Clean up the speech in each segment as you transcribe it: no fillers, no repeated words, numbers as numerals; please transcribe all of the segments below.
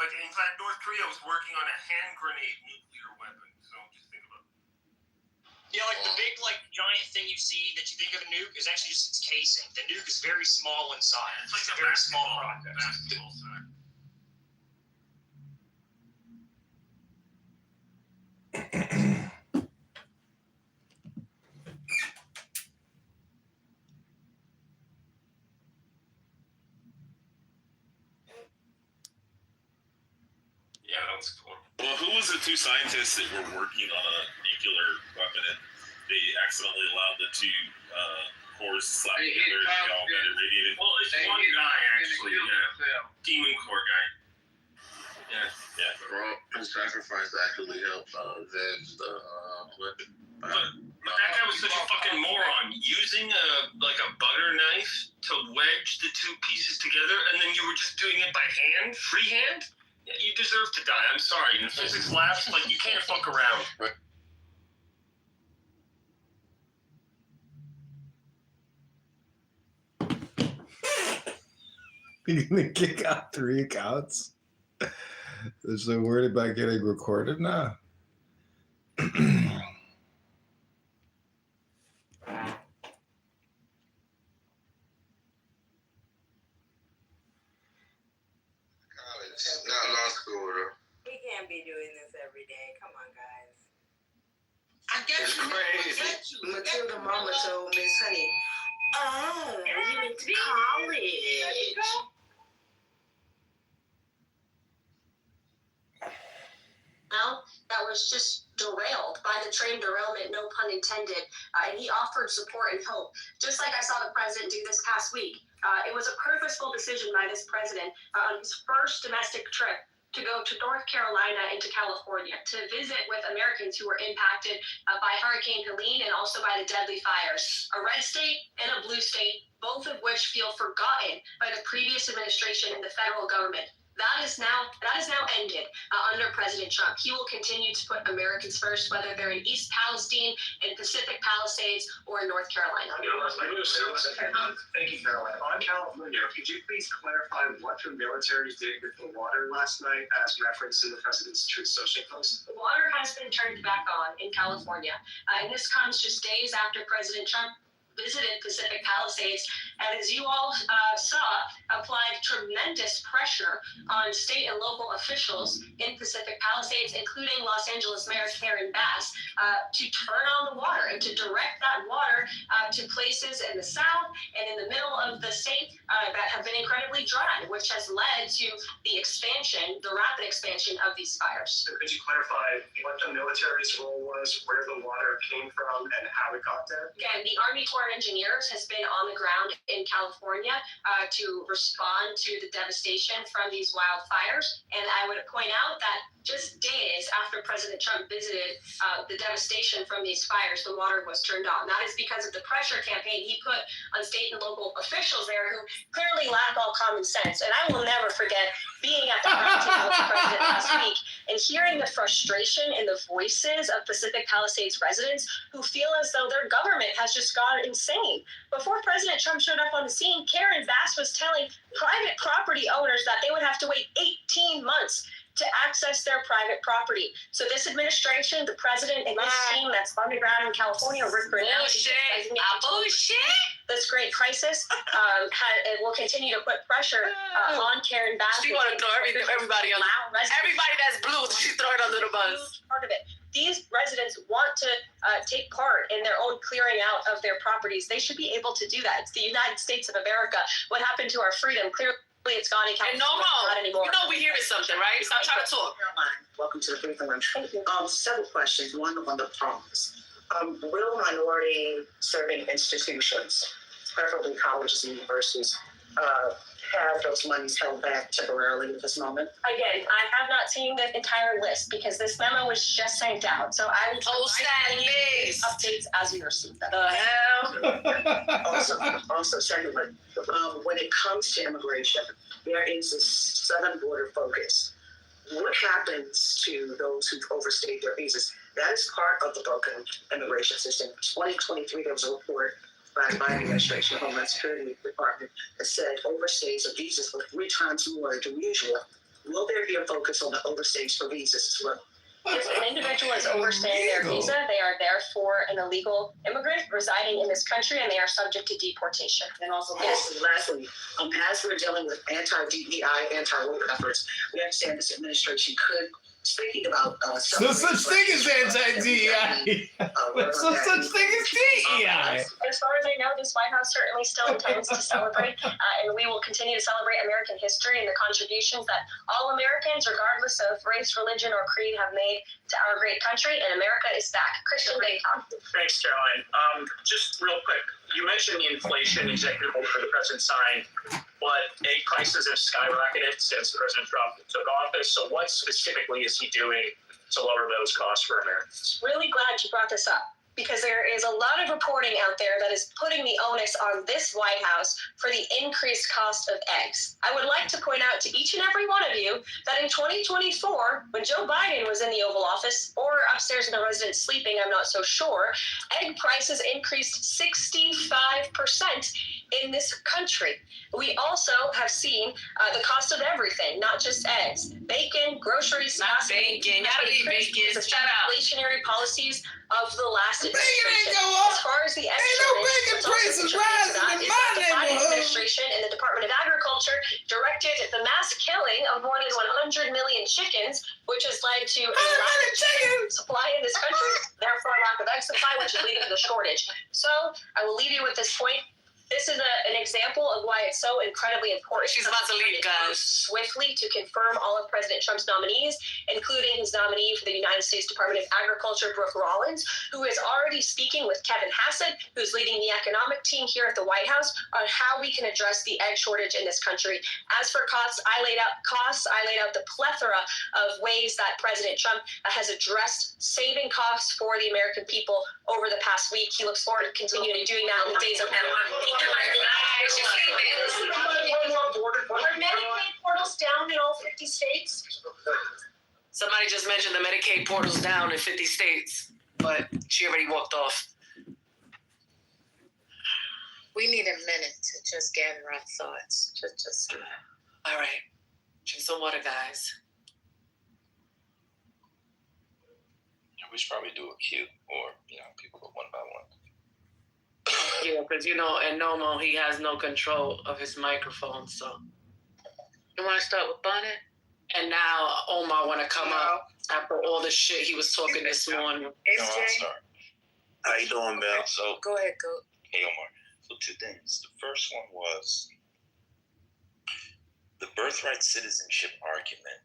Like, in fact, North Korea was working on a hand grenade nuclear weapon. So just think about it. Yeah, like the big, like, giant thing you see that you think of a nuke is actually just its casing. The nuke is very small inside. It's like a very small basketball size. Yeah, that was cool. Well, who was the two scientists that were working on a nuclear weapon and they accidentally allowed the two cores to slap together and they all got irradiated? Well, it's one guy, actually, Demon Core guy. Yeah. His sacrifice actually helped avenge the weapon. But that guy was such a fucking moron. Using a butter knife to wedge the two pieces together, and then you were just doing it by hand, freehand? Yeah, you deserve to die. I'm sorry. In physics labs, you can't fuck around. You're gonna kick out 3 accounts? So worried about getting recorded now? Not law school, though. We can't be doing this every day. Come on, guys. I guess crazy. Matilda Mama told Miss Honey, oh, you went to college. No, that was just derailed by the train derailment, no pun intended. And he offered support and hope, just like I saw the president do this past week. It was a purposeful decision by this president on his first domestic trip to go to North Carolina and to California to visit with Americans who were impacted by Hurricane Helene and also by the deadly fires. A red state and a blue state, both of which feel forgotten by the previous administration and the federal government. That is now ended under President Trump. He will continue to put Americans first, whether they're in East Palestine, in Pacific Palisades, or in North Carolina. Thank you, Caroline. On California, could you please clarify what the military did with the water last night as referenced in the president's Truth Social post? The water has been turned back on in California, and this comes just days after President Trump visited Pacific Palisades, and as you all saw, applied tremendous pressure on state and local officials in Pacific Palisades, including Los Angeles Mayor Karen Bass, to turn on the water and to direct that water to places in the south and in the middle of the state that have been incredibly dry, which has led to the rapid expansion of these fires. So could you clarify what the military's role was, where the water came from, and how it got there? Again, the Army Corps of Engineers has been on the ground in California to respond to the devastation from these wildfires. And I would point out that just days after President Trump visited the devastation from these fires, the water was turned on. That is because of the pressure campaign he put on state and local officials there who clearly lack all common sense. And I will never forget being at the roundtable with the president last week and hearing the frustration in the voices of Pacific Palisades residents who feel as though their government has just gone insane. Before President Trump showed up on the scene, Karen Bass was telling private property owners that they would have to wait 18 months to access their private property. So this administration, the president and his team that's on the ground in California, this great crisis it will continue to put pressure on Karen Bass. She want to throw everybody that's blue, she throw it under the bus. Part of it. These residents want to take part in their own clearing out of their properties. They should be able to do that. It's the United States of America. What happened to our freedom? Clearly, it's gone in California. And no more. Not anymore. You know we're hearing something, right? Stop trying to talk. Welcome to the briefing room. Thank you. Several questions. One on the promise. Will minority serving institutions, preferably colleges and universities, have those monies held back temporarily at this moment? Again, I have not seen the entire list because this memo was just sent out. So I will that list. updates as we receive them. The hell? Also, secondly, when it comes to immigration, there is a southern border focus. What happens to those who overstayed their visas? That is part of the broken immigration system. 2023, there was a report by the Biden administration, Homeland Security Department, that said overstays of visas were 3 times more than usual Will there be a focus on the overstays for visas as well? If an individual is overstaying their visa, they are therefore an illegal immigrant residing in this country, and they are subject to deportation. And also, lastly, as we're dealing with anti-DEI, anti-woke efforts, we understand this administration could, speaking about No such thing as anti-DEI. There's no such thing as DEI. As far as I know, this White House certainly still intends to celebrate, and we will continue to celebrate American history and the contributions that all Americans, regardless of race, religion, or creed, have made to our great country. And America is back. Christian Baycom. Thanks, Caroline. Just real quick, you mentioned the inflation executive order the president signed, but egg prices have skyrocketed since President Trump took office. So what specifically is he doing to lower those costs for Americans? Really glad you brought this up, because there is a lot of reporting out there that is putting the onus on this White House for the increased cost of eggs. I would like to point out to each and every one of you that in 2024, when Joe Biden was in the Oval Office, or upstairs in the residence sleeping, I'm not so sure, egg prices increased 65% in this country. We also have seen the cost of everything, not just eggs. Bacon, groceries, Not bacon. Gotta be bacon. the Shut up. inflationary policies of the last Bacon administration. ain't go up. As far as the Ain't no bacon prices rising in my the Biden neighborhood. administration and the Department of Agriculture directed the mass killing of more than 100 million chickens, which has led to a lack of chicken supply in this country, therefore a lack of egg supply, which is leading to the shortage. So I will leave you with this point. This is an example of why it's so incredibly important. She's about to leave, guys. Swiftly to confirm all of President Trump's nominees, including his nominee for the United States Department of Agriculture, Brooke Rollins, who is already speaking with Kevin Hassett, who's leading the economic team here at the White House, on how we can address the egg shortage in this country. As for costs, I laid out the plethora of ways that President Trump has addressed saving costs for the American people over the past week. He looks forward to continuing doing that in the days ahead. Are Medicaid portals down in all 50 states? Somebody just mentioned the Medicaid portal's down in 50 states, but she already walked off. We need a minute to just gather our thoughts. Just All right. Drink some water, guys. We should probably do a queue, or people go one by one. Yeah, because and Nomo, he has no control of his microphone, so. you want to start with Bonnet? And now Omar want to come up after all the shit he was talking this morning. SJ, I'll start. How you doing, Mel? So, go ahead, go. hey, Omar. So, two things. The first one was the birthright citizenship argument.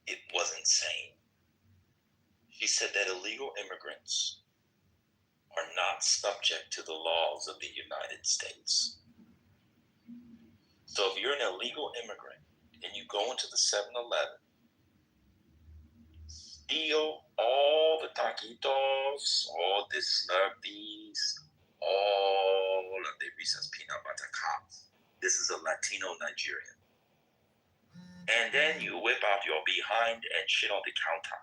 It wasn't sane. She said that illegal immigrants are not subject to the laws of the United States. So if you're an illegal immigrant and you go into the 7-Eleven, steal all the taquitos, all the Slurpees, all of the Reese's peanut butter cups. This is a Latino Nigerian. And then you whip out your behind and shit on the counter.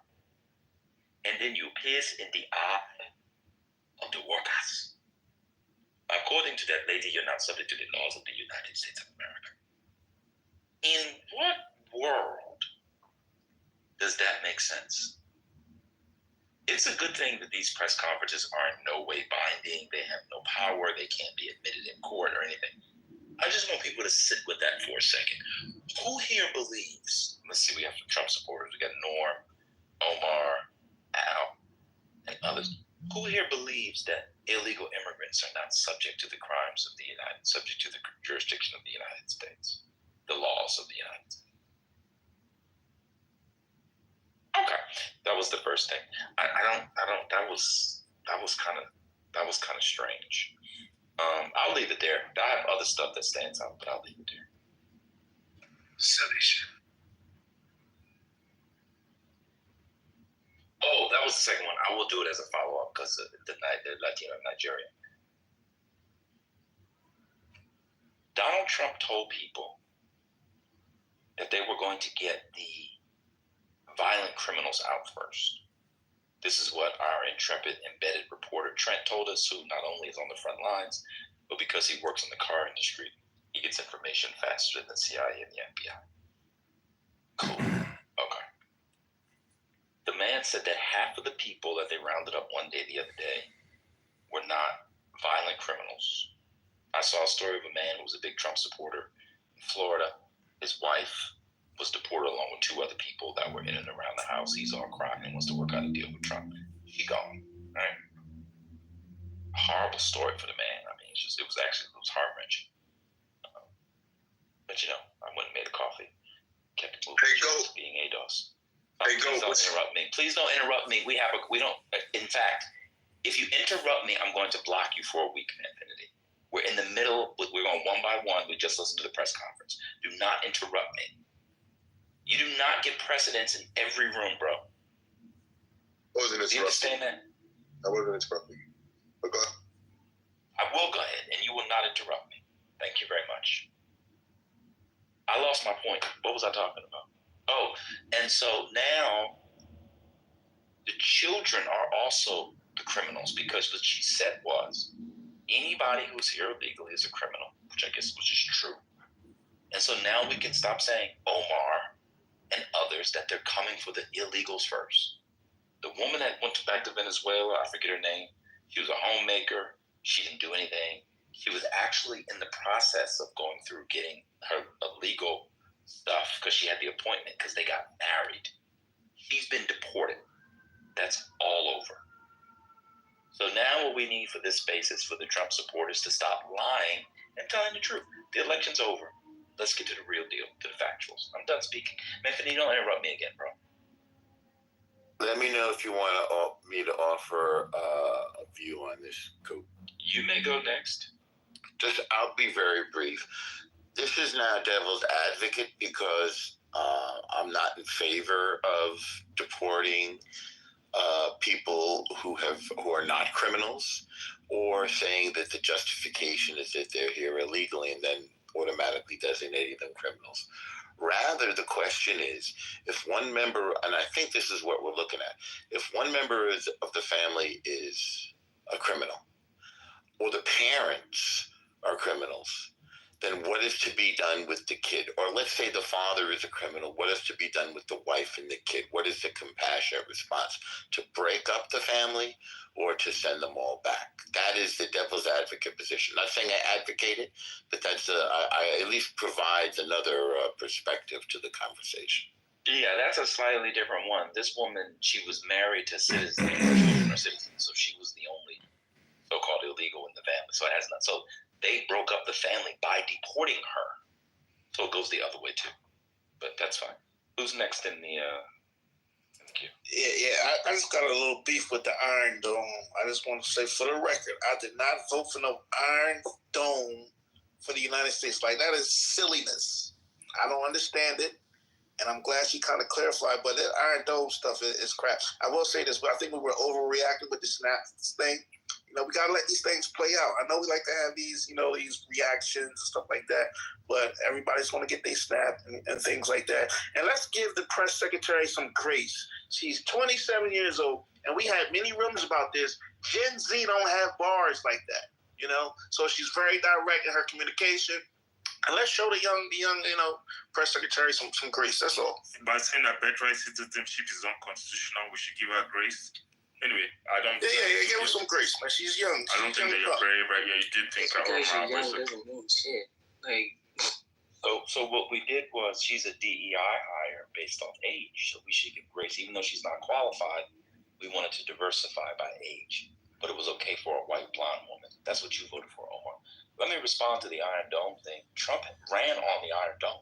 And then you piss in the eye of the workers. According to that lady, you're not subject to the laws of the United States of America. In what world does that make sense? It's a good thing that these press conferences are in no way binding. They have no power. They can't be admitted in court or anything. I just want people to sit with that for a second. Who here believes, let's see, we have some Trump supporters. We got Norm, Omar, Al, and others. Who here believes that illegal immigrants are not subject to the crimes of the subject to the jurisdiction of the United States, the laws of the United States? Okay, that was the first thing. That was kind of strange. I'll leave it there. I have other stuff that stands out, but I'll leave it there. Silly shit. Oh, that was the second one. I will do it as a follow-up because the Latino Nigerian. Donald Trump told people that they were going to get the violent criminals out first. This is what our intrepid embedded reporter Trent told us, who not only is on the front lines, but because he works in the car industry, he gets information faster than the CIA and the FBI. Cool. Okay. The man said that half of the people that they rounded up one day the other day were not violent criminals. I saw a story of a man who was a big Trump supporter in Florida. His wife was deported along with 2 other people that were in and around the house. He's all crying and wants to work out a deal with Trump. She gone. Right? Horrible story for the man. I mean, it was heart-wrenching. But I went and made a coffee. Kept it moving. Hey, Go. Being ADOS. Hey, Go. Please don't interrupt me. Please don't interrupt me. We don't. In fact, if you interrupt me, I'm going to block you for a week, Infinity. We're in the middle. We're going one by one. We just listened to the press conference. Do not interrupt me. You do not get precedence in every room, bro. Wasn't Do you understand that? I wasn't interrupting you. Okay. I will go ahead, and you will not interrupt me. Thank you very much. I lost my point. What was I talking about? Oh, and so now the children are also the criminals, because what she said was anybody who's here illegally is a criminal, which is true. And so now we can stop saying Omar and others that they're coming for the illegals first. The woman that went back to Venezuela, I forget her name, she was a homemaker. She didn't do anything. She was actually in the process of going through getting her illegal stuff because she had the appointment because they got married. She's been deported. That's all over. So now what we need for this space is for the Trump supporters to stop lying and telling the truth. The election's over. Let's get to the real deal, to the factuals. I'm done speaking. Anthony, don't interrupt me again, bro. Let me know if you want me to offer a view on this, Coop. You may go next. I'll be very brief. This is now devil's advocate because I'm not in favor of deporting people who are not criminals, or saying that the justification is that they're here illegally and then automatically designating them criminals. Rather, the question is, if one member, and I think this is what we're looking at, if one member of the family is a criminal, or the parents are criminals, then what is to be done with the kid? Or let's say the father is a criminal. What is to be done with the wife and the kid? What is the compassionate response? To break up the family or to send them all back? That is the devil's advocate position. Not saying I advocate it, but I at least provides another perspective to the conversation. Yeah, that's a slightly different one. This woman, she was married to citizens, her children are citizens, so she was the only so-called illegal in the family. So it has not. So they broke up the family by deporting her. So it goes the other way too. But that's fine. Who's next in the queue? I just got a little beef with the Iron Dome. I just want to say for the record, I did not vote for no Iron Dome for the United States. Like, that is silliness. I don't understand it. And I'm glad she kind of clarified, but that Iron Dome stuff is crap. I will say this, but I think we were overreacting with the snap thing. We got to let these things play out. I know we like to have these, these reactions and stuff like that, but everybody's going to get their snap and things like that. And let's give the press secretary some grace. She's 27 years old, and we had many rumors about this. Gen Z don't have bars like that, So she's very direct in her communication. And let's show the young, press secretary some grace. That's all. By saying that birthright citizenship is unconstitutional, we should give her grace. Anyway, I don't. Yeah, give her some grace, man. She's young. I don't think that you're very right. Yeah, you did think that was young doesn't mean shit. So what we did was, she's a DEI hire based off age, so we should give grace, even though she's not qualified. We wanted to diversify by age, but it was okay for a white blonde woman. That's what you voted for, Omar. Let me respond to the Iron Dome thing. Trump ran on the Iron Dome.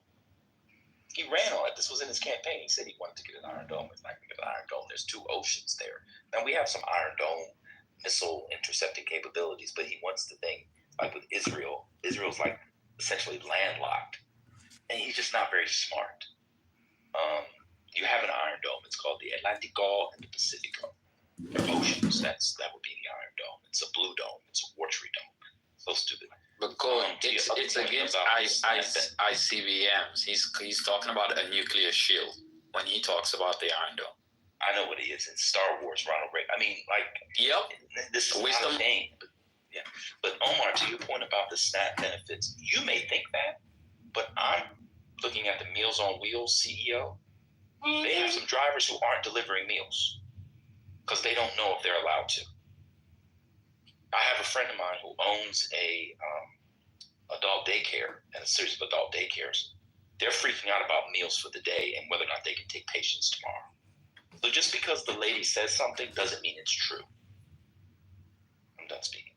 He ran on it. This was in his campaign. He said he wanted to get an Iron Dome. It's not going to get an Iron Dome. There's 2 oceans there. Now, we have some Iron Dome missile intercepting capabilities, but he wants the thing, like with Israel. Israel's like essentially landlocked, and he's just not very smart. You have an Iron Dome. It's called the Atlantico and the Pacifico. They're oceans. That would be the Iron Dome. It's a blue dome. It's a watery dome. So stupid. But it's against ICBMs. He's talking about a nuclear shield when he talks about the Iron Dome. I know what it is. It's Star Wars, Ronald Reagan. I mean, this is wisdom. not a name. But Omar, to your point about the SNAP benefits, you may think that, but I'm looking at the Meals on Wheels CEO. They have some drivers who aren't delivering meals because they don't know if they're allowed to. I have a friend of mine who owns a adult daycare and a series of adult daycares. They're freaking out about meals for the day and whether or not they can take patients tomorrow. So just because the lady says something doesn't mean it's true. I'm done speaking.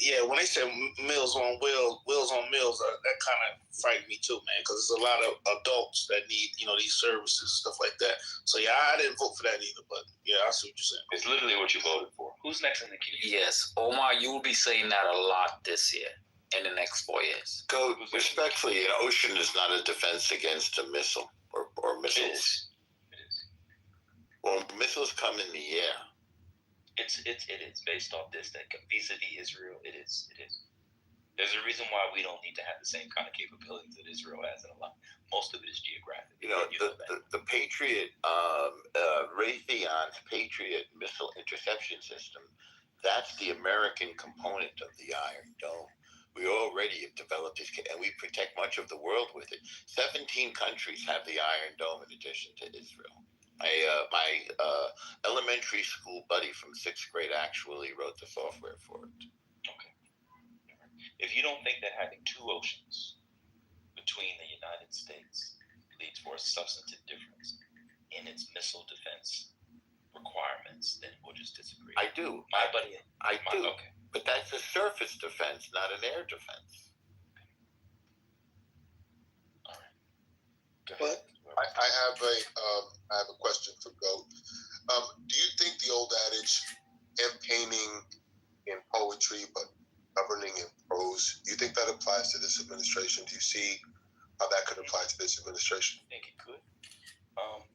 Yeah, when they said Meals on Wheels on Meals, that kind of frightened me too, man, because there's a lot of adults that need, these services and stuff like that. So yeah, I didn't vote for that either, but yeah, I see what you're saying. It's literally what you voted for. Who's next in the queue? Yes, Omar, you will be saying that a lot this year, in the next 4 years. So respectfully, an ocean is not a defense against a missile or missiles. It is. Well, missiles come in the air. It is based off this thing vis-a-vis Israel. It is. There's a reason why we don't need to have the same kind of capabilities that Israel has, and most of it is geographic. The Patriot, Raytheon's Patriot missile interception system, that's the American component of the Iron Dome. We already have developed this, and we protect much of the world with it. 17 countries have the Iron Dome in addition to Israel. My elementary school buddy from 6th grade actually wrote the software for it. Okay. If you don't think that having two oceans between the United States leads for a substantive difference in its missile defense requirements, then we'll just disagree. I do. I do. Okay. But that's a surface defense, not an air defense. All right. But I have a question for Goat. Do you think the old adage, campaigning in poetry but governing in prose, do you think that applies to this administration? Do you see how that could apply to this administration? I think it could.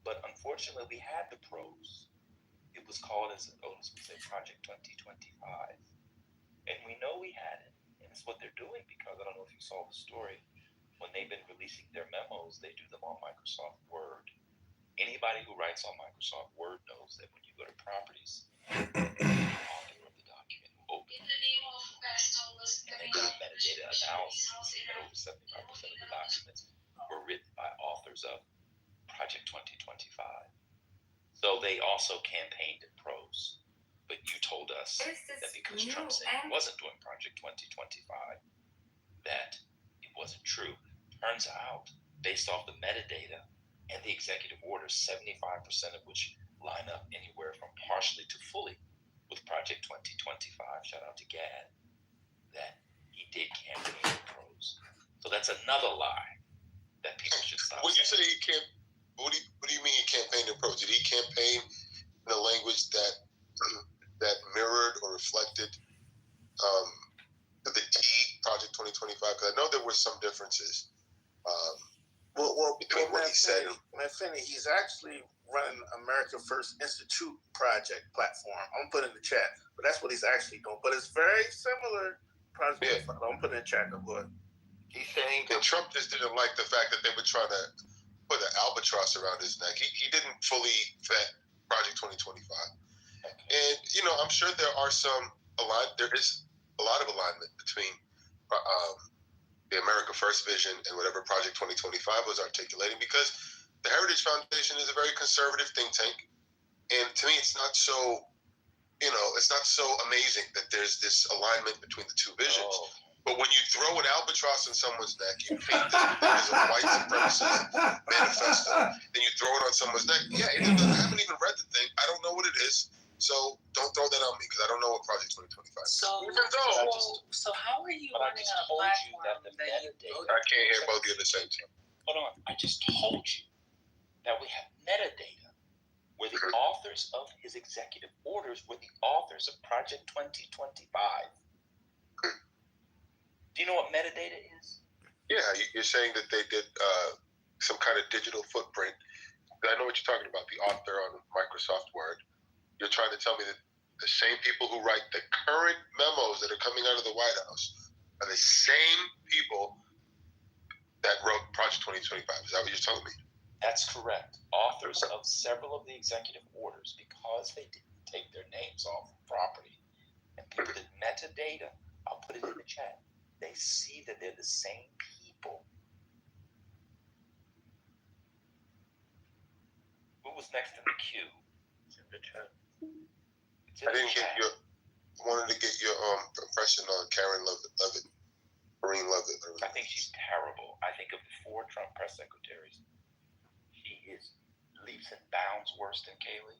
But unfortunately, we had the prose. It was called, as Otis would say, Project 2025. And we know we had it. And it's what they're doing because, I don't know if you saw the story, when they've been releasing their memos, they do them on Microsoft Word. Anybody who writes on Microsoft Word knows that when you go to properties, the author of the document who opens it, and they do metadata analysis, and over 75% of the documents were written by authors of Project 2025. So they also campaigned in prose. But you told us that because Trump said he wasn't doing Project 2025, that it wasn't true. Turns out, based off the metadata and the executive orders, 75% of which line up anywhere from partially to fully with Project 2025, shout out to Gad, that he did campaign in prose. So that's another lie that people should stop When you saying. say he can't, what do you mean he campaigned in prose? Did he campaign in a language that mirrored or reflected the T Project 2025? Because I know there were some differences. Between what he said. Finney, he's actually running America First Institute project platform. I'm putting in the chat, but that's what he's actually doing. But it's very similar. Project. Yeah. I'm putting in the chat. Go ahead. He's saying that Trump just didn't like the fact that they were trying to put an albatross around his neck. He didn't fully vet Project 2025. And, I'm sure there is a lot of alignment between the America First vision and whatever Project 2025 was articulating, because the Heritage Foundation is a very conservative think tank. And to me, it's not so amazing that there's this alignment between the two visions. Oh. But when you throw an albatross on someone's neck, you paint this as a white supremacist manifesto, then you throw it on someone's neck. Yeah, I haven't even read the thing. I don't know what it is. So don't throw that on me because I don't know what Project 2025 is. So how are you running a platform that I can't hear both of you at the same time. Hold on. I just told you that we have metadata where the authors of his executive orders were the authors of Project 2025. Do you know what metadata is? Yeah, you're saying that they did some kind of digital footprint. I know what you're talking about, the author on Microsoft Word. You're trying to tell me that the same people who write the current memos that are coming out of the White House are the same people that wrote Project 2025. Is that what you're telling me? That's correct. Authors of several of the executive orders, because they didn't take their names off property and people did metadata, I'll put it in the chat. They see that they're the same people. What was next in the queue? It's in the chat. It's in I the didn't get chat. your. Wanted to get your impression on Karen Levitt, Marine Levitt. I think she's terrible. I think of the 4 Trump press secretaries, she is leaps and bounds worse than Kayleigh,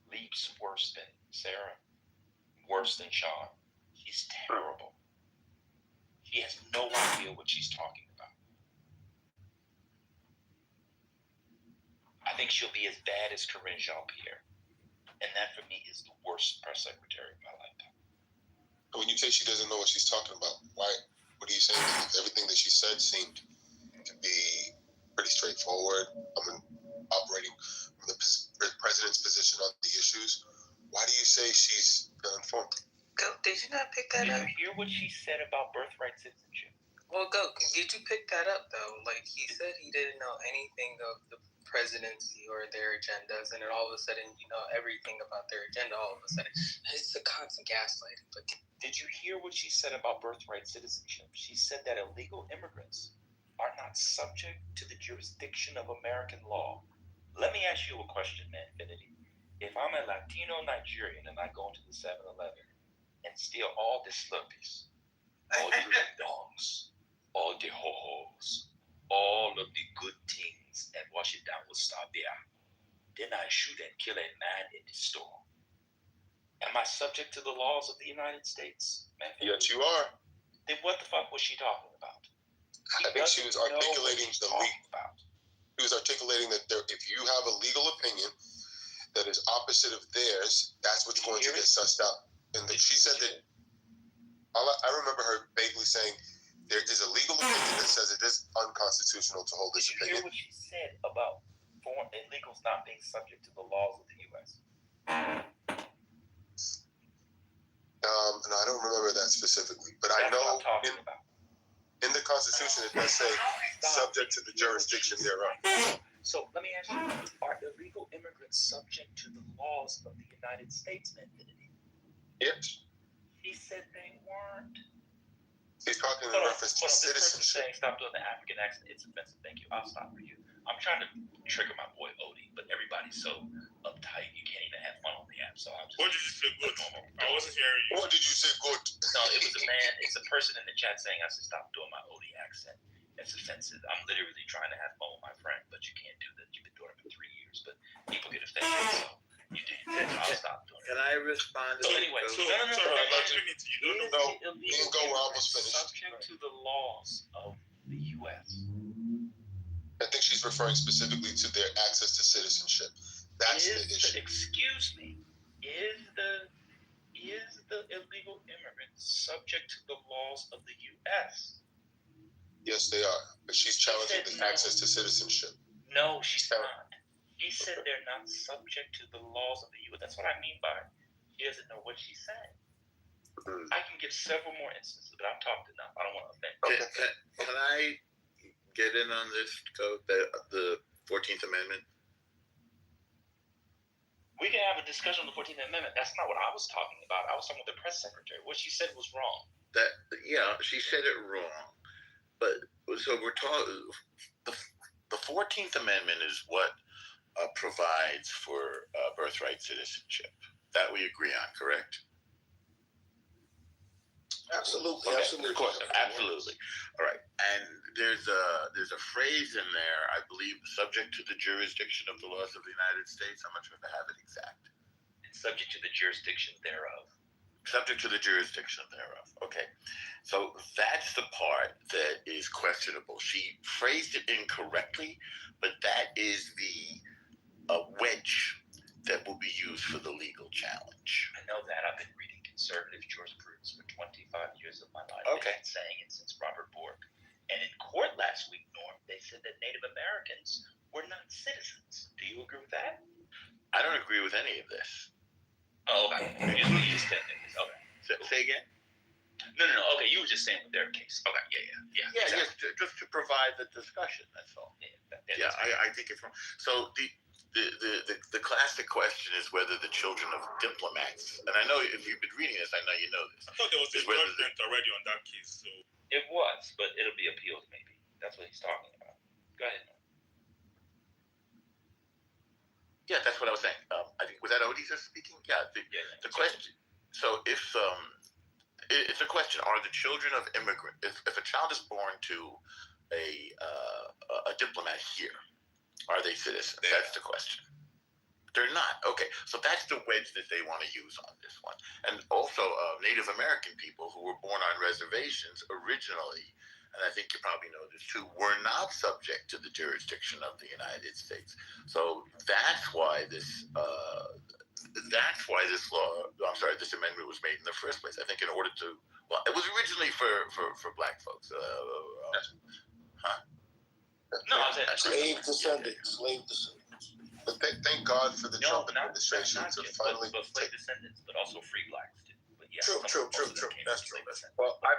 leaps worse than Sarah, worse than Sean. She's terrible. She has no idea what she's talking about. I think she'll be as bad as Corinne Jean-Pierre. And that for me is the worst press secretary of my lifetime. When you say she doesn't know what she's talking about, why? What are you saying? Everything that she said seemed to be pretty straightforward. I mean, operating from the president's position on the issues. Why do you say she's uninformed? Go. Did you not pick that Did up? you hear what she said about birthright citizenship? Well, go. Did you pick that up though? Like he said, he didn't know anything of the presidency or their agendas, and then all of a sudden, you know everything about their agenda. All of a sudden, it's a constant gaslighting. But did you hear what she said about birthright citizenship? She said that illegal immigrants are not subject to the jurisdiction of American law. Let me ask you a question, Manfinity. If I'm a Latino Nigerian and I go into the 7-Eleven and steal all the Slurpees, all the dongs, all the ho-hos, all of the good things and wash it down with star beer, then I shoot and kill a man in the store. Am I subject to the laws of the United States? Yes, you are. Then what the fuck was she talking about? I think she was articulating the She was articulating that if you have a legal opinion that is opposite of theirs, that's what's going to get sussed out. And she said that. I remember her vaguely saying there is a legal opinion that says it is unconstitutional to hold this opinion. Did you hear what she said about foreign illegals not being subject to the laws of the U.S.? No, I don't remember that specifically, but I know in the Constitution it does say subject to the jurisdiction thereof. So let me ask you: are illegal immigrants subject to the laws of the United States, Manfinity? Yes. He said they weren't. He's talking in reference to citizenship. Saying stop doing the African accent. It's offensive. Thank you. I'll stop for you. I'm trying to trigger my boy Odie, but everybody's so uptight you can't even have fun on the app. So I'll just. What did you say? Good. I wasn't hearing you. What did you say? Good. No, it was a man. It's a person in the chat saying I should stop doing my Odie accent. It's offensive. I'm literally trying to have fun with my friend, but you can't do that. You've been doing it for 3 years, but people get offended. So you did. I'll stop doing it. Can I respond? So anyway, So, sorry, I'm not doing it. You don't know. You can go. We're almost finished. Subject to the laws of the U.S. I think she's referring specifically to their access to citizenship. That's the issue. Excuse me. Is the illegal immigrant subject to the laws of the U.S.? Yes, they are. But she's challenging the access to citizenship. No, she's not. She said they're not subject to the laws of the U.S. That's what I mean by she doesn't know what she's saying. I can give several more instances, but I've talked enough. I don't want to offend. Okay. Can I get in on this code, the 14th Amendment? We can have a discussion on the 14th Amendment. That's not what I was talking about. I was talking with the press secretary. What she said was wrong. She said it wrong. But so we're talking. The 14th Amendment is what provides for birthright citizenship. That we agree on, correct? Absolutely, Okay. absolutely. All right, and there's a phrase in there, I believe, subject to the jurisdiction of the laws of the United States. I'm not sure if I have it exact. It's subject to the jurisdiction thereof. Subject to the jurisdiction thereof. Okay, so that's the part that is questionable. She phrased it incorrectly, but that is the wedge that will be used for the legal challenge. I know that. I've been reading conservative jurisprudence for 25 years of my life. Okay. They've been saying it since Robert Bork. And in court last week, Norm, they said that Native Americans were not citizens. Do you agree with that? I don't agree with any of this. Oh, okay. You just said that. Okay. Say again? No. Okay, you were just saying with their case. Okay, yeah. Yeah, exactly. just to provide the discussion. That's all. Yeah, I think it's wrong. So the classic question is whether the children of diplomats, and I know if you've been reading this, I know you know this. I thought there was a judgment already on that case. So it was, but it'll be appealed maybe. That's what he's talking about. Go ahead. Yeah, minorities are speaking? Yeah. The question. So if it's a question: are the children of immigrants? If a child is born to a diplomat here, are they citizens? That's the question. They're not. Okay, so that's the wedge that they want to use on this one. And also, Native American people who were born on reservations originally, and I think you probably know this too, were not subject to the jurisdiction of the United States. So that's why this this amendment was made in the first place. I think in order to, well, it was originally for black folks. Slave descendants. But thank God for the Trump administration to finally. But slave descendants, but also free blacks too. But yeah, True. That's true. Well, I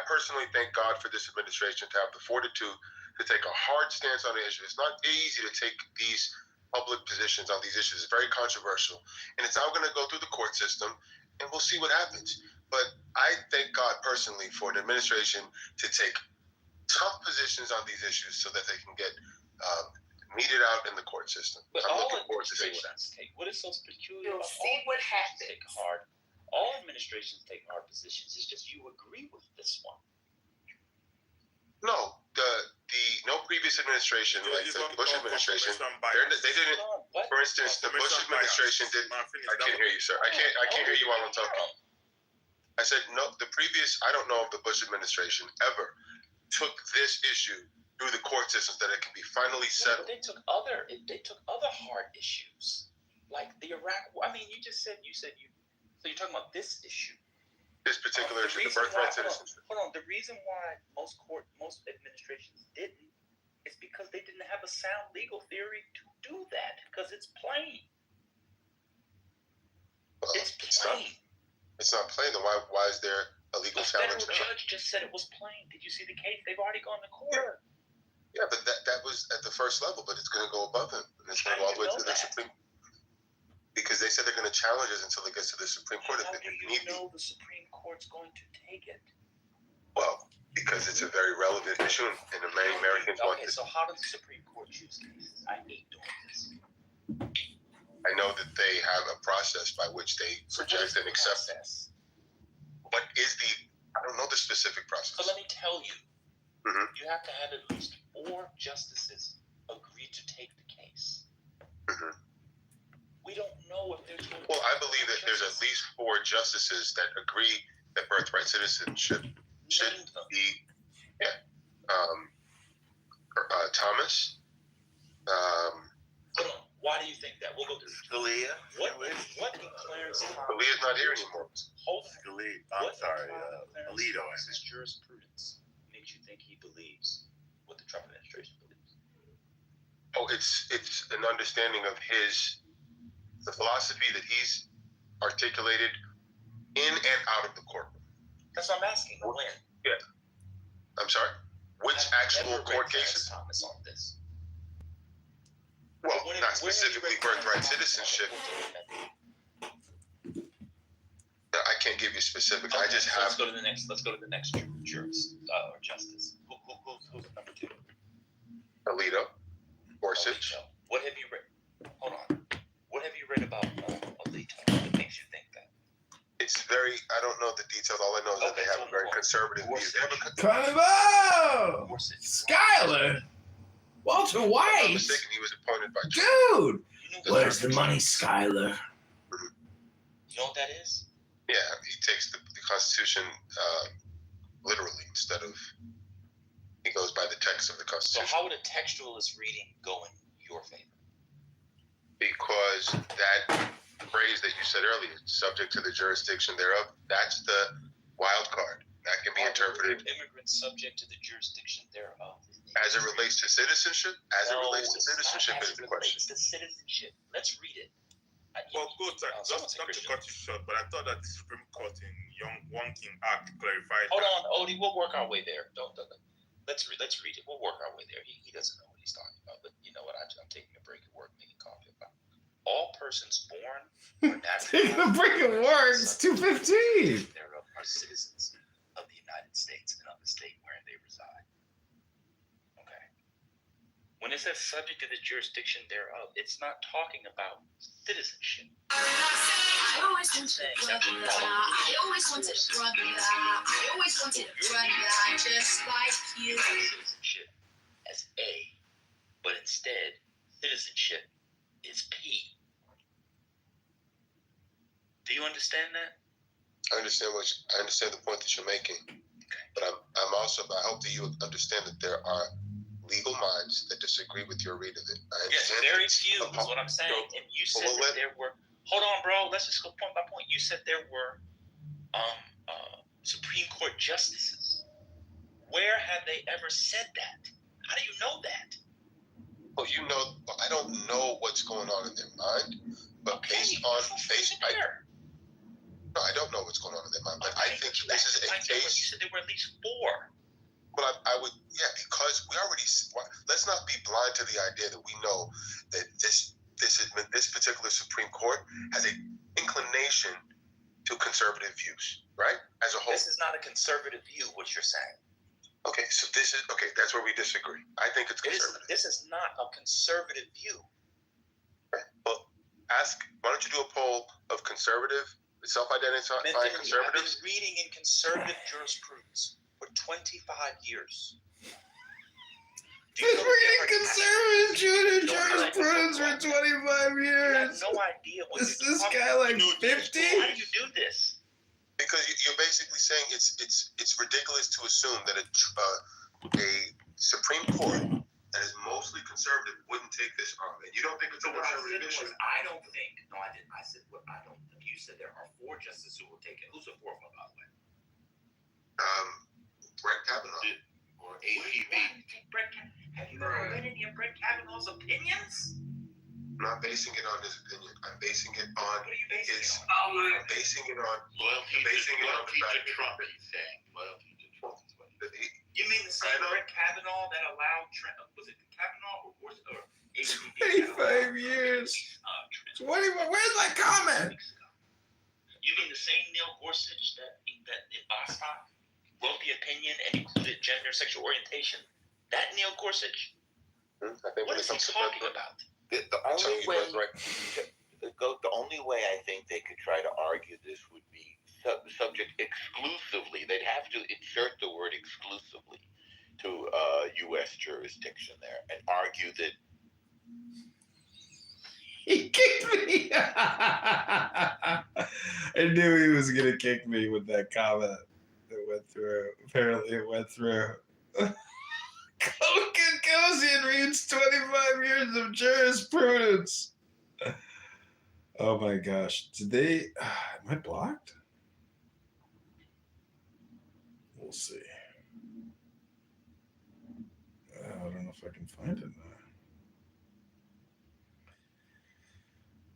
personally thank God for this administration to have the fortitude to take a hard stance on the issue. It's not easy to take these public positions on these issues. It's very controversial, and it's now going to go through the court system, and we'll see what happens. But I thank God personally for the administration to take tough positions on these issues so that they can get meted out in the court system. But I'm all looking forward to seeing administrations take. What is so peculiar? You'll about see all what administrations happens. All administrations take hard positions. It's just you agree with this one. No, no previous administration, like the Bush administration, they didn't. For instance, the Bush administration did. I can't hear you, sir. I can't hear you while I'm talking. I said no. The previous, I don't know if the Bush administration ever took this issue through the court system that it can be finally settled. But they took other hard issues, like the Iraq. I mean, so you're talking about this issue. This particular issue, the birthright citizenship. Hold on. The reason why most administrations didn't is because they didn't have a sound legal theory to do that. Because it's plain. It's plain. It's not plain. Then why is there a legal challenge? The federal judge just said it was plain. Did you see the case? They've already gone to court. Yeah, but that was at the first level, but it's going to go above him, and it's going to go all the way to the Supreme. Because they said they're going to challenge it until it gets to the Supreme Court. How do you know the Supreme Court's going to take it? Well, because it's a very relevant issue, and many Americans want this. So how does the Supreme Court choose cases? I hate doing this. I know that they have a process by which they project and accept. What is I don't know the specific process. So let me tell you. Mm-hmm. You have to have at least 4 justices agree to take the case. Mm-hmm. We don't know if there's. Well, I believe that there's at least 4 justices that agree that birthright citizenship should be. Yeah. Thomas. Hold on. Why do you think that? We'll go through Scalia. What in Clarence Thomas? Scalia's not here anymore. Hold on. Scalia. I'm sorry. Alito. His jurisprudence makes you think he believes what the Trump administration believes. Oh, it's an understanding of the philosophy that he's articulated in and out of the courtroom. That's what I'm asking. When? Yeah. I'm sorry? Which actual court cases? Thomas on this. Well, not specifically birthright citizenship. I can't give you specifics. Okay, I just so have. Let's go to the next jurist or justice. Who's number 2? Alito. Gorsuch. What have you read? Hold on. What have you read about Alito that makes you think that? It's very. I don't know the details. All I know is that they have a very conservative view. They have a Bravo! Skyler! Walter If I'm White! not mistaken, he was appointed by. Dude! Where's the money, Skyler? You know what that is? Yeah, he takes the Constitution literally instead of. He goes by the text of the So Constitution. how would a textualist reading go in your favor? Because that phrase that you said earlier, subject to the jurisdiction thereof, that's the wild card. That can be interpreted Immigrants subject to the jurisdiction thereof. as it relates to citizenship. As it relates to citizenship is the question. It's the citizenship. Let's read it. Well, good. Just not to cut you short, but I thought that the Supreme Court in One King Act clarified. Hold on, Odie. We'll work our way there. Don't. Let's read it. We'll work our way there. He doesn't know what he's talking about. But you know what? I'm taking a break at work, making coffee. About all persons born or naturally. Taking a break at work. It's 2:15. Thereof are citizens of the United States and of the state wherein they reside. Okay. When When it says subject to the jurisdiction thereof, it's not talking about citizenship. I always wanted a brother. I always wanted a brother. I always wanted a brother just like you. Citizenship as A, but instead, citizenship is P. Do you understand that? I understand I understand the point that you're making, but I'm also. I hope that you understand that there are legal minds that disagree with your read of it. Yes, very few is what I'm saying. And you said that there were. Hold on, bro. Let's just go point by point. You said there were Supreme Court justices. Where have they ever said that? How do you know that? Well, you know, I don't know what's going on in their mind, but based on no, I don't know what's going on in their mind. But I think this is a case. You said there were at least 4. Well, I would, because we already. Let's not be blind to the idea that we know that this particular Supreme Court has an inclination to conservative views, right? As a whole. This is not a conservative view. What you're saying. Okay, so this is okay. That's where we disagree. I think it's conservative. This is not a conservative view. Right. Well, why don't you do a poll of conservative, self-identifying conservatives? I've been reading in conservative jurisprudence for 25 years. He's reading conservative jurisprudence for 25 years. You have no idea what Is this guy like 50? How do you do this? Because you're basically saying it's ridiculous to assume that a Supreme Court that is mostly conservative wouldn't take this on. And you don't think it's a conservative issue? I don't think. No, I didn't. I said what I don't think. You said there are 4 justices who will take it. Who's the 4th one, by the way? Brett Kavanaugh. Or APB. Have you ever read any of Brett Kavanaugh's opinions? I'm not basing it on his opinion. I'm basing it on his. I'm basing it on loyalty to Trump. He's saying loyalty to Trump. You mean the same Brett Kavanaugh that allowed was it Kavanaugh or APB? 25 years. 21. Where's my comment? You mean the same Neil Gorsuch that in Bostock wrote the opinion and included gender, sexual orientation? That Neil Gorsuch? What is he talking about? The only way I think they could try to argue this would be subject exclusively. They'd have to insert the word exclusively to U.S. jurisdiction there and argue that. He kicked me. I knew he was gonna kick me with that comment that went through. Apparently, it went through. Kosian reads 25 years of jurisprudence. Oh my gosh. Did they... am I blocked? We'll see. I don't know if I can find it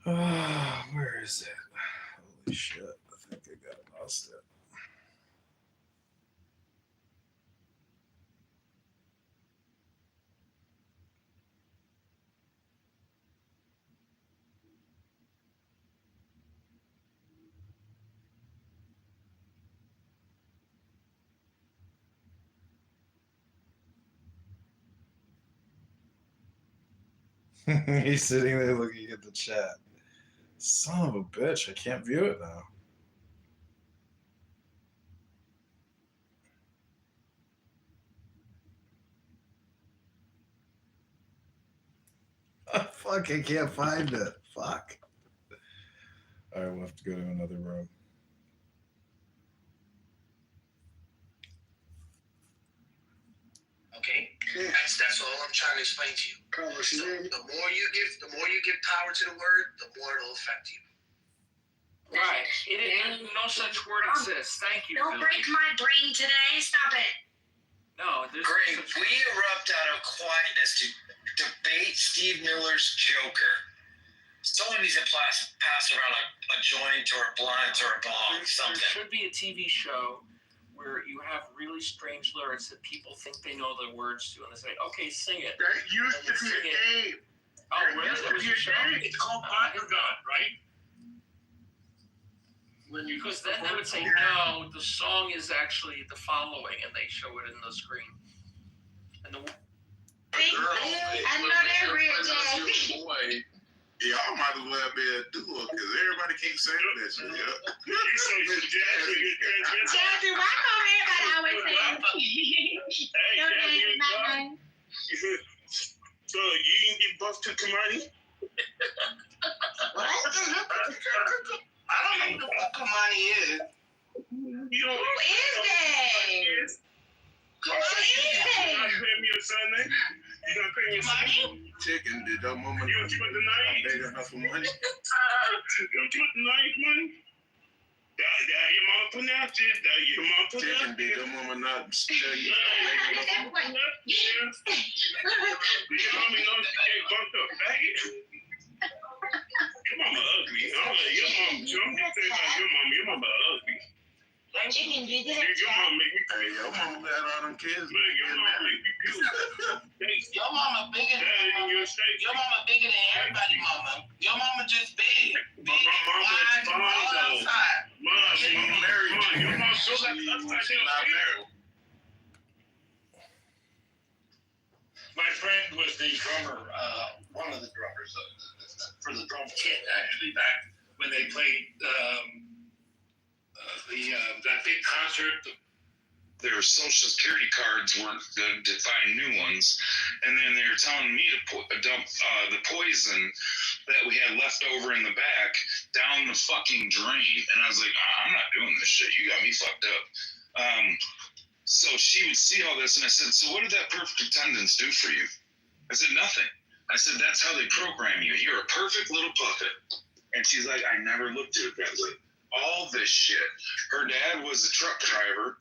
now. Where is it? Holy shit. I think I lost it. He's sitting there looking at the chat. Son of a bitch, I can't view it now. Oh, fuck, I can't find it. Fuck. All right, we'll have to go to another room. Okay, that's all I'm trying to explain to you. So the more you give power to the word, the more it'll affect you. Right. No such word exists. Thank you. Don't break my brain today. Stop it. No, there's Greg, we erupt out of quietness to debate Steve Miller's Joker. Someone needs to pass around a joint or a blunt or a bong, something. There should be a TV show where you have really strange lyrics that people think they know the words to, and they say, "Okay, sing it." That used to be a game. Oh, really? That was a show? It's called Partner God, right? Because then they would say, "No, the song is actually the following," and they show it in the screen. And the And boy, y'all might as well be a duo because everybody keeps saying that shit. Yeah. Jazzy, why come everybody always saying your name is not mine? So you didn't get busted to money? What? I don't know who Kamani is. You don't Who is that? Who is that? You gonna pay me a Sunday? You gonna pay me a Sunday? Chicken, did your mama You gonna give us the night? beg enough for money? You gonna give us the night money? Your mama put out this. Your mama put Chicken, out did this. your mama not tell you beg enough for money? Do your mommy know she gave bumped up faggot? Your mama ugly. Your mama, I'm just saying about your mama. Your mama ugly. Chicken, you did Your mama make me Hey, your mama got all them kids. Man, your mama make me puke. Your mama bigger than Daddy in your state. your mama bigger than everybody, mama. Your mama just big. My mama is fine, all though. outside. Mom, married. Your mom so like She's not married. My friend was the drummer, one of the drummers for the drum kit, actually, back when they played that big concert. Their social security cards weren't good to find new ones, and then they were telling me to dump the poison that we had left over in the back down the fucking drain. And I was like, I'm not doing this shit. You got me fucked up. So she would see all this, and I said, so what did that perfect attendance do for you? I said, nothing. I said, that's how they program you. You're a perfect little puppet. And she's like, I never looked at it that way. All this shit. Her dad was a truck driver,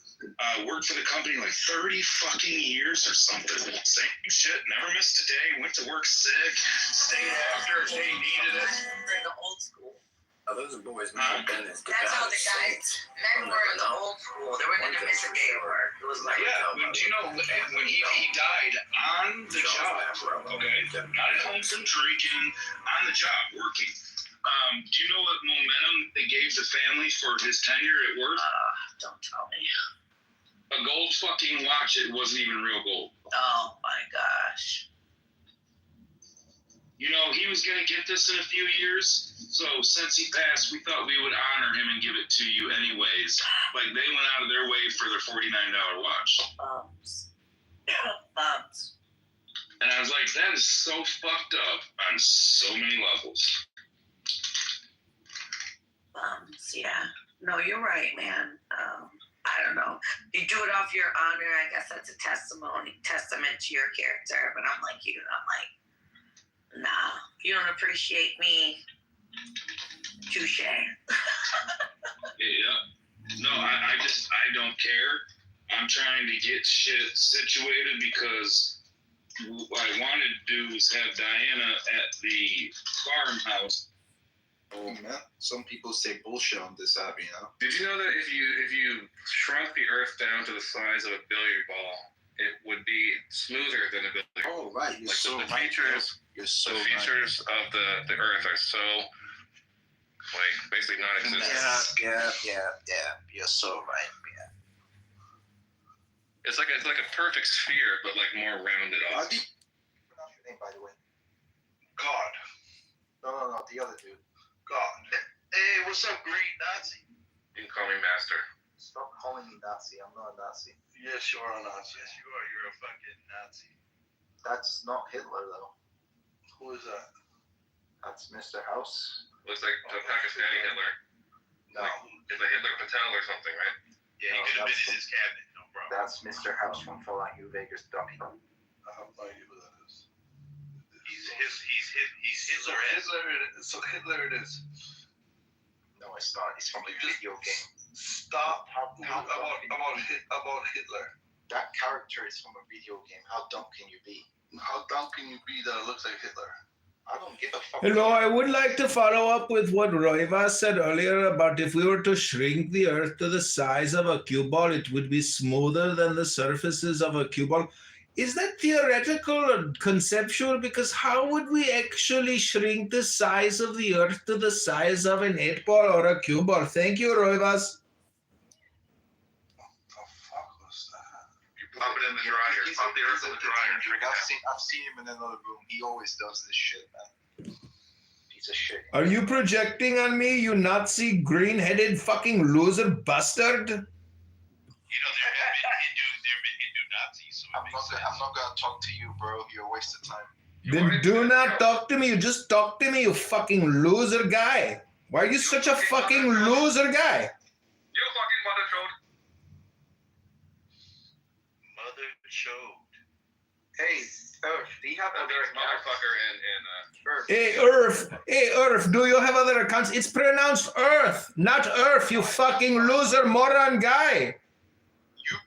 worked for the company like 30 fucking years or something. Same shit, never missed a day, went to work sick, stayed after if they needed it. In the old school. Oh, those are boys, man. That's how the guys, men were in the old school. They weren't in the miss a day work. It was like, Yeah, but do you know when he died on the job, okay? Not at home from drinking, on the job, working. Do you know what momentum they gave the family for his tenure at work? Don't tell me. A gold fucking watch, it wasn't even real gold. Oh my gosh. You know, he was going to get this in a few years, so since he passed, we thought we would honor him and give it to you anyways. Like, they went out of their way for their $49 watch. Bums. And I was like, that is so fucked up on so many levels. Yeah. No, you're right, man. I don't know. You do it off your honor. I guess that's a testament to your character. But I'm like you. I'm like, nah. If you don't appreciate me, touche. Yeah. No, I don't care. I'm trying to get shit situated because what I wanted to do was have Diana at the farmhouse. Oh man, some people say bullshit on this app, you know. Did you know that if you shrunk the Earth down to the size of a billiard ball, it would be smoother than a billiard ball? Oh right, you're like so the right. features, You're so the right. features of the Earth are so like basically non-existent. Yeah. You're so right. Yeah. It's like a perfect sphere, but like more rounded off. What's your name, by the way? God. No, the other dude. God. Hey, what's up, Green Nazi? You can call me Master. Stop calling me Nazi. I'm not a Nazi. Yes, you are a Nazi. Yes, you are. You're a fucking Nazi. That's not Hitler though. Who is that? That's Mr. House. Looks like the Pakistani Hitler. No. It's like Hitler Patel or something, right? Yeah, he could have been in his cabinet. No problem. That's Mr. House from Fallout New Vegas dummy. I have no idea who that is. He's Hitler. So Hitler it is. No, it's not. It's from a video game. Stop about Hitler. That character is from a video game. How dumb can you be? How dumb can you be that it looks like Hitler? I don't give a fuck. You know, I would like to follow up with what Roiva said earlier about if we were to shrink the Earth to the size of a cue ball, it would be smoother than the surfaces of a cue ball. Is that theoretical or conceptual? Because how would we actually shrink the size of the Earth to the size of an 8-ball or a cue ball? Thank you, Roivas. Pop it in the dryer. Pop the earth in the dryer. and drink it out. I've seen him in another room. He always does this shit, man. Piece of shit. Are you projecting on me, you Nazi green-headed fucking loser bastard? You know, there have been Hindu Nazis. So I'm not gonna talk to you, bro. You're a waste of time. Then do not talk to me. You just talk to me, you fucking loser guy. Why are you such a fucking loser guy? You fucking mother chode. Mother chode. Hey, Earth, do you have other Motherfucker and Earth? Hey, Earth, do you have other accounts? It's pronounced Earth, not Earth, you fucking loser moron guy. You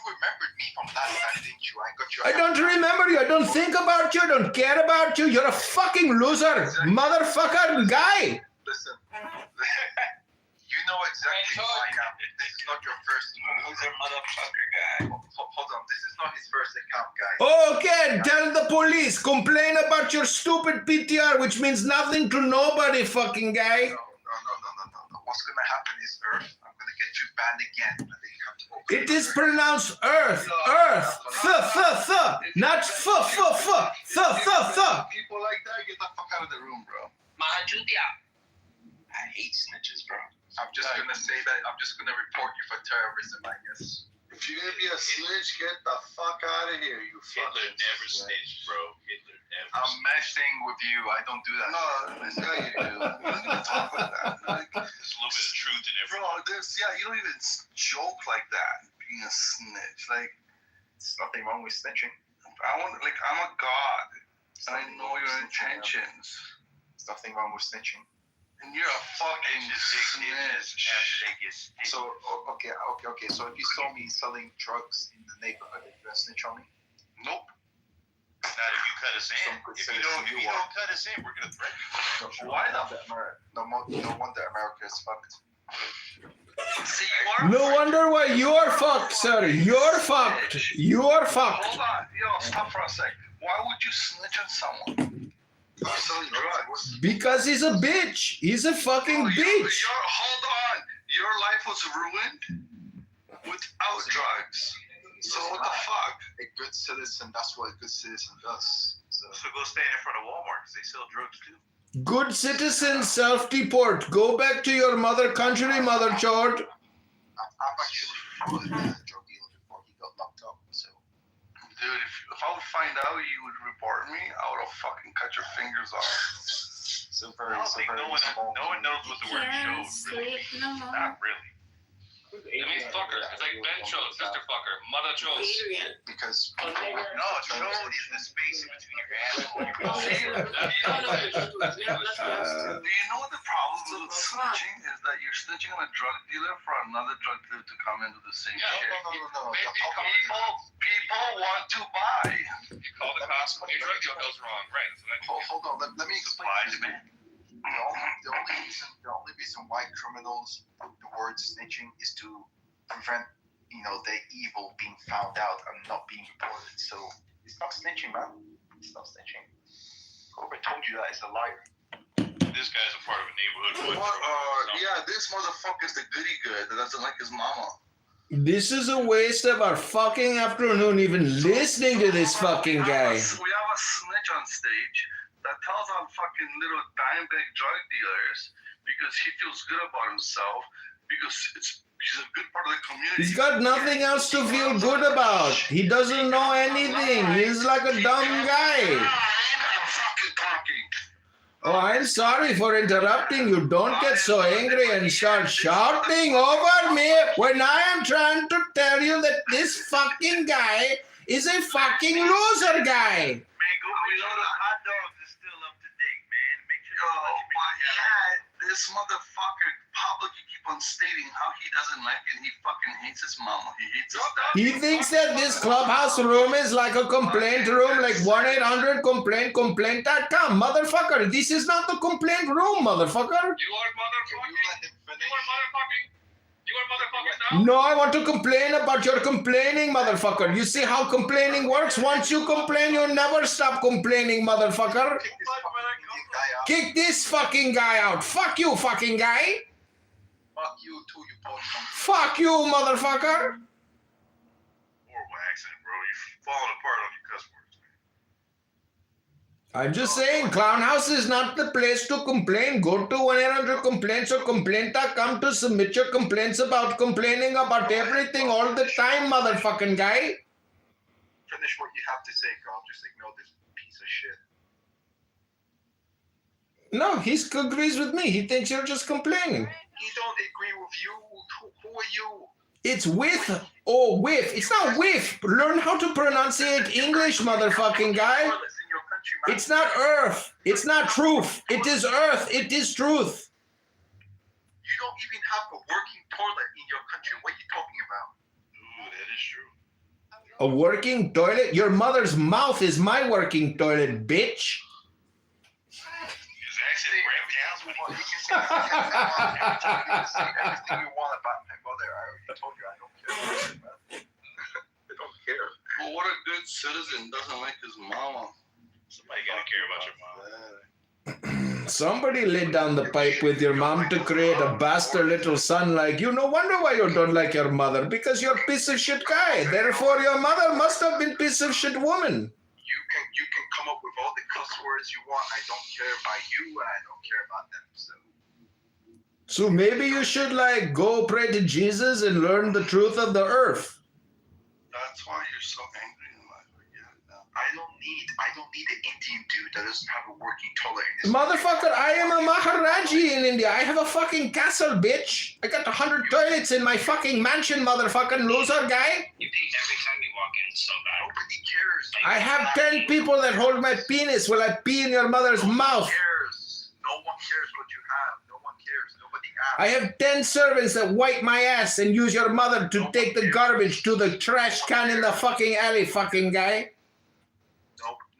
remembered me from last time, didn't you? I got you. I don't remember you. I don't think about you. I don't care about you. You're a fucking loser, motherfucker guy. Listen, you know exactly who I am. This is not your first loser motherfucker guy. Hold on, this is not his first account, guys. Okay, tell the police. Complain about your stupid PTR, which means nothing to nobody, fucking guy. No. What's gonna happen is, Earth, I'm gonna get you banned again. And then you have to open It is pronounced Earth, Earth, not f. People like that, get the fuck out of the room, bro. I hate snitches, bro. I'm just gonna say that I'm just gonna report you for terrorism, I guess. If you're gonna be a snitch, get the fuck out of here, you Hitler never snitched, bro. Hitler never. I'm messing with you. I don't do that. No, this guy you do. You don't even talk like that. Like, There's a little bit of truth in everything. bro, you don't even joke like that. Being a snitch, like, there's nothing wrong with snitching. I'm a god. I know your intentions. There's nothing wrong with snitching. And you're a fucking snitch. After they get snitched. So, okay. So if you saw me selling drugs in the neighborhood, are you gonna snitch on me? Nope. Not if you cut us in. If you don't cut us in, we're gonna threaten you. Why not? No wonder America is fucked. See, No wonder why you're fucked, sir. You're fucked. You're fucked. Hold on, stop for a sec. Why would you snitch on someone? I'm selling drugs. Because he's a bitch. He's a fucking bitch. Hold on. Your life was ruined without drugs. So what the fuck? A good citizen, that's what a good citizen does. So go stand in front of Walmart because they sell drugs too. Good citizen, self-deport. Go back to your mother country, mother chord. I've actually been a drug dealer before he got locked up. So, dude, if I would find out you would report me, I would have fucking cut your fingers off. I don't think no one knows what the word chode really means. Not really. It means fucker. It's like Ben chode, sister fucker, mother chode. Because no, chode is the space in between your asshole and your balls. do you know what the problem with snitching is? That you're snitching on a drug dealer for another drug dealer to come into the same shit. No. People want to buy. You call the cops when your drug deal goes wrong, right? Hold on, let me explain. The only reason why criminals put the word snitching is to prevent, the evil being found out and not being reported. So it's not snitching, man. It's not snitching. Whoever told you that is a liar. This guy's a part of a neighborhood. This motherfucker's the goody good that doesn't like his mama. This is a waste of our fucking afternoon even listening to this fucking guy. We have a snitch on stage that tells on fucking little dime bag drug dealers because he feels good about himself because he's a good part of the community. He's got nothing else to feel good about. He doesn't know anything. He's like a dumb guy. Oh, I'm sorry for interrupting you. Don't get so angry and start shouting over me when I am trying to tell you that this fucking guy is a fucking loser guy. This motherfucker publicly keep on stating how he doesn't like it. He fucking hates his mama. He hates his dad. He thinks that this clubhouse room is like a complaint room, like 1-800-COMPLAINT.com. Motherfucker, this is not the complaint room, motherfucker. You are motherfucking now? No, I want to complain about your complaining, motherfucker. You see how complaining works? Once you complain, you'll never stop complaining, motherfucker. Kick this fucking guy out. Fuck you, fucking guy. Fuck you too, you both. Fuck you, motherfucker. Horrible accent, bro. falling apart on your cuss words. I'm just saying, Clown House is not the place to complain. Go to 1-800-COMPLAINTS or complaint.com to submit your complaints about complaining about everything all the time, motherfucking guy. Finish what you have to say, Carl. Just ignore this piece of shit. No, he agrees with me. He thinks you're just complaining. He don't agree with you. Who are you? It's with or with. It's not with. Learn how to pronunciate English, motherfucking guy. It's not earth. It's not truth. It is earth. It is truth. You don't even have a working toilet in your country. What are you talking about? Ooh, that is true. A working toilet? Your mother's mouth is my working toilet, bitch. It's actually Bram Well, you can say everything you want about my mother. I already told you I don't care. I don't care. Well, what a good citizen doesn't like his mama? Somebody gotta care about your mom. Somebody laid down the pipe with your mom to create a bastard little son like you. No wonder why you don't like your mother. Because you're a piece of shit guy. Therefore, your mother must have been piece of shit woman. You can come up with all the cuss words you want. I don't care about you, and I don't care about them. So maybe you should like go pray to Jesus and learn the truth of the earth. That's why you're so angry in life. I don't need an Indian dude that doesn't have a working toilet in his Motherfucker, I am a Maharaji in India. I have a fucking castle, bitch. I got 100 toilets in my fucking mansion, motherfucking loser guy. You pee every time you walk in, so bad. Nobody cares. I have 10 people that hold my penis while I pee in your mother's mouth. Cares. No one cares what you have. No one cares. Nobody asks. I have 10 servants that wipe my ass and use your mother to take the garbage to the trash can in the fucking alley, fucking guy.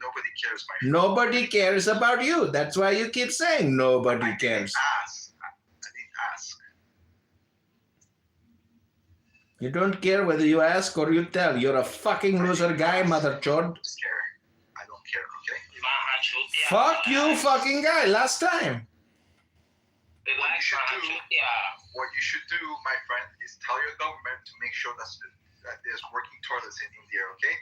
Nobody cares, my friend. Nobody cares about you. That's why you keep saying nobody cares. I didn't ask. You don't care whether you ask or you tell. You're a fucking loser guy, mother chod. I don't care, okay? Fuck you, fucking guy. Last time. What you should do, my friend, is tell your government to make sure that there's working toilets in India, okay?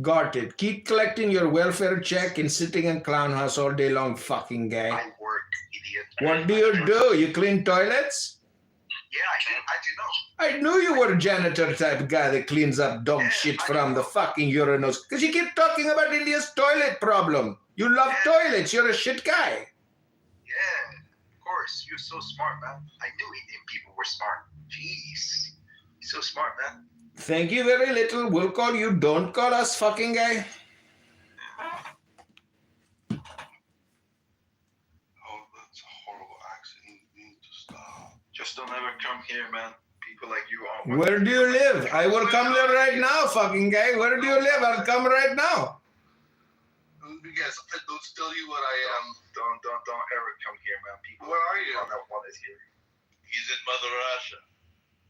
Got it. Keep collecting your welfare check and sitting in Clown House all day long, fucking guy. I work, idiot. What do you do? You clean toilets? Yeah, I do know. I knew you were a janitor type guy that cleans up dog shit from the fucking urinals. Because you keep talking about India's toilet problem. You love toilets. You're a shit guy. Yeah, of course. You're so smart, man. I knew Indian people were smart. Jeez. You're so smart, man. Thank you very little. We'll call you. Don't call us, fucking guy. Oh, that's a horrible accent. You need to stop. Just don't ever come here, man. People like you are. Where do you live? I will come there right now, fucking guy. Where do you live? I'll come right now. Because I don't tell you what I am. Don't ever come here, man. People. Where are you? That one is here. He's in Mother Russia.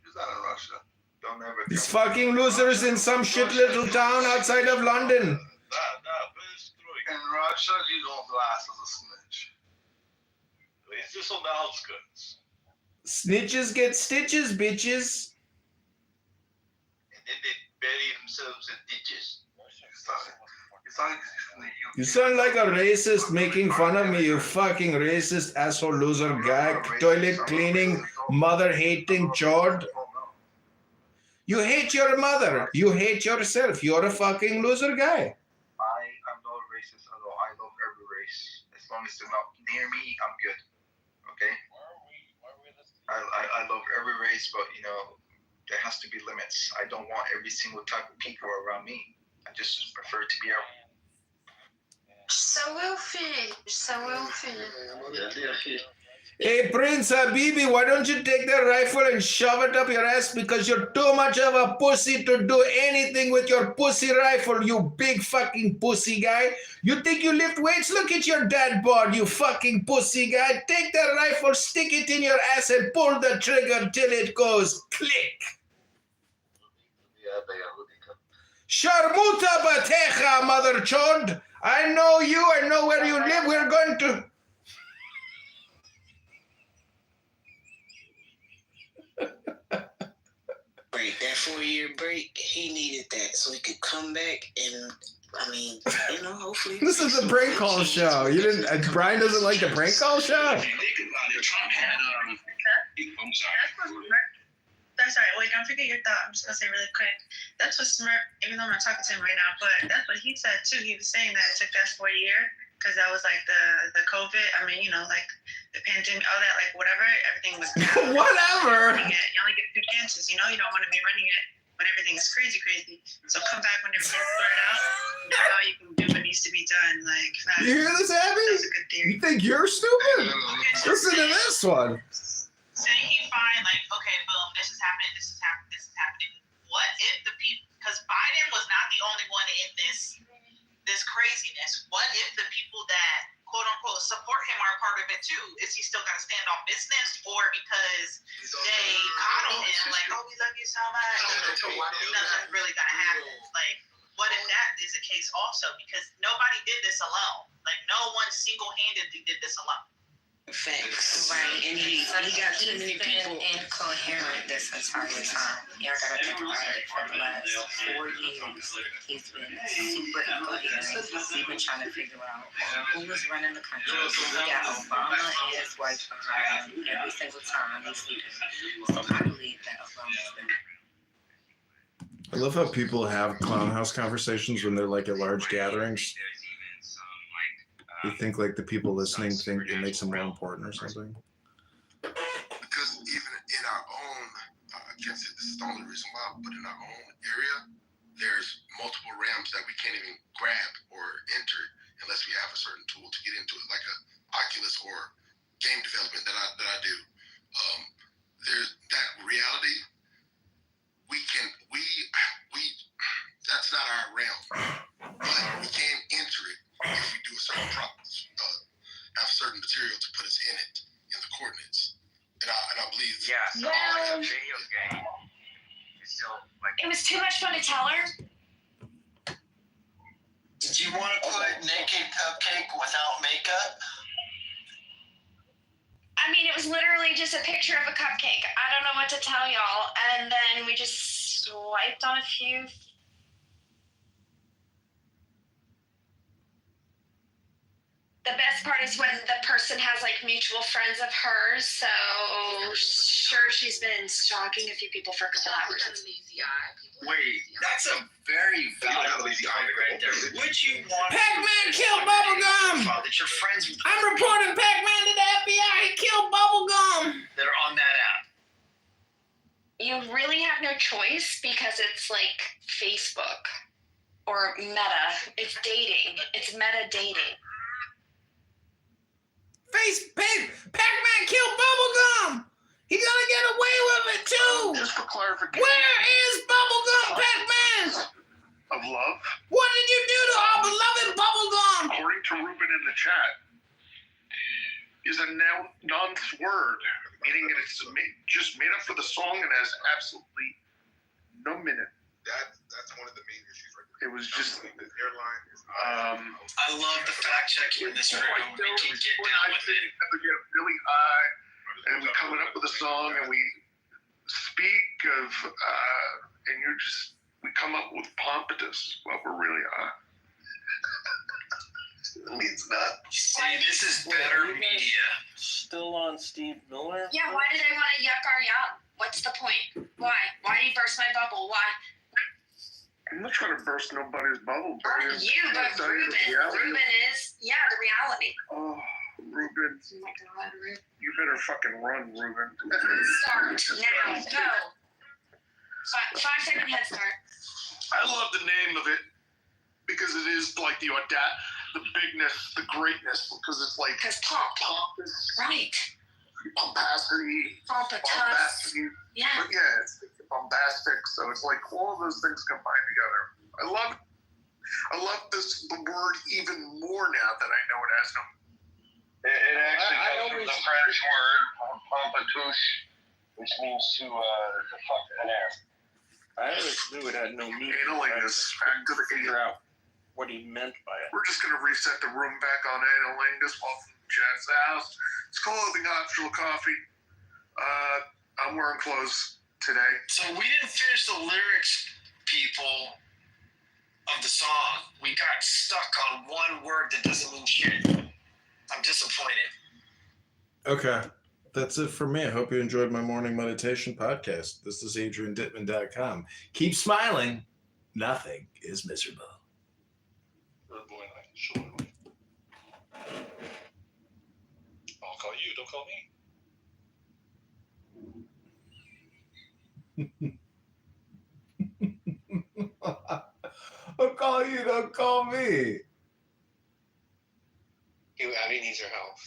He's not in Russia. Don't ever. These fucking losers in some shit little town outside of London. In Russia, you don't last as a snitch. He's just on the outskirts. Snitches get stitches, bitches. And then they bury themselves in ditches. You sound like a racist making fun of me, you fucking racist asshole loser guy, toilet cleaning, mother hating chord. You hate your mother. You hate yourself. You're a fucking loser guy. I'm not racist at all. I love every race. As long as they're not near me, I'm good. Okay? I love every race, but there has to be limits. I don't want every single type of people around me. I just prefer to be out. Ça will finish. Hey, Prince Habibi, why don't you take that rifle and shove it up your ass because you're too much of a pussy to do anything with your pussy rifle, you big fucking pussy guy. You think you lift weights? Look at your dad bod, you fucking pussy guy. Take that rifle, stick it in your ass and pull the trigger till it goes click. Sharmuta Batecha, mother chod. I know you, I know where you live. We're going to... break, that 4-year break, he needed that so he could come back and, I mean, hopefully. This is a prank call show. You didn't. Brian doesn't like the prank call show. If you think about it, Trump had I'm sorry. That's all right. Wait, don't forget your thought. I'm just gonna say really quick. That's what Smurf, even though I'm not talking to him right now, but that's what he said too. He was saying that it took us for a year because that was like the COVID. I mean, like the pandemic, all that, like whatever. Everything was Whatever. You only get 2 chances. You don't want to be running it when everything is crazy. So come back when everything's sorted out. And that's all you can do what needs to be done. Like You hear this, Abby? That's a good theory. You think you're stupid? Listen to this one. Say he find like, okay, boom, this is happening, this is happening, this is happening. What if the people? Because Biden was not the only one in this craziness. What if the people that quote unquote support him are part of it too? Is he still gonna stand on business, or because they coddle him like, oh, we love you so much, nothing's really gonna happen? Like, what if that is the case also? Because nobody did this alone. Like, no one single-handedly did this alone. Facts. Right, and he got too many people incoherent this entire time. Y'all gotta think about it. For the last 4 years, he's been super incoherent. He's been trying to figure out who was running the country. We got Obama and his wife behind him every single time he's leading. So I believe that Obama's been. I love how people have clown house conversations when they're like at large gatherings. You think like the people listening think it makes them more important or something? Because even in our own, I can't say this is the only reason why, but in our own area, there's multiple realms that we can't even grab or enter unless we have a certain tool to get into it, like a Oculus or game development that I do. There's that reality. That's not our realm, but we can enter it if we do a certain have certain material to put us in it, in the coordinates. And I believe Well, video game is still like. it was too much fun to tell her. Did you want to put naked cupcake without makeup? I mean, it was literally just a picture of a cupcake. I don't know what to tell y'all. And then we just swiped on a few. The best part is when the person has like mutual friends of hers. So sure, she's been stalking a few people for a couple hours. Wait, that's a very valid point right there. Would you want Pac-Man killed Bubblegum! that your friends I'm reporting Pac-Man to the FBI. He killed Bubblegum. that are on that app? You really have no choice because it's like Facebook or Meta. It's dating. It's meta dating. Pac-Man killed Bubblegum. He's gonna get away with it too. Just for clarification. Where is Bubblegum, Pac-Man? Of love? What did you do to our beloved Bubblegum? According to Ruben in the chat, is a nonce word, meaning it's just made up for the song and has absolutely no meaning. That's one of the main issues right there. It was just the airline. I love the fact checking in this room. We can get down with it. We get really high, and we're coming up with a song, and we speak of, and we come up with pompatus while we're really high. It means nothing. See, this is better media. Still on Steve Miller? Yeah, why do they want to yuck our yum? What's the point? Why? Why do you burst my bubble? Why? I'm not trying to burst nobody's bubble. Not you, but Ruben. Ruben is, the reality. Oh, Ruben. Oh my God, Ruben. You better fucking run, Ruben. Start now. Go. 5-second head start. I love the name of it because it is like the bigness, the greatness, because it's like pompous. Right. Pompacity. Bombacity. Yeah. But yeah, it's bombastic, so it's like all of those things combined together. I love the word even more now that I know it has no. It actually comes from the French word pompatouche, which means to fuck an air. I always knew it had no meaning. Analingus. Back to the figure out what he meant by it. We're just gonna reset the room back on analingus. Welcome to Chad's house. It's clothing optional coffee. I'm wearing clothes today. So we didn't finish the lyrics, people, of the song. We got stuck on one word that doesn't mean shit. I'm disappointed. Okay. That's it for me. I hope you enjoyed my morning meditation podcast. This is AdrianDittman.com. Keep smiling. Nothing is miserable. I'll call you. Don't call me. I'll call you. Don't call me. Abby needs your help.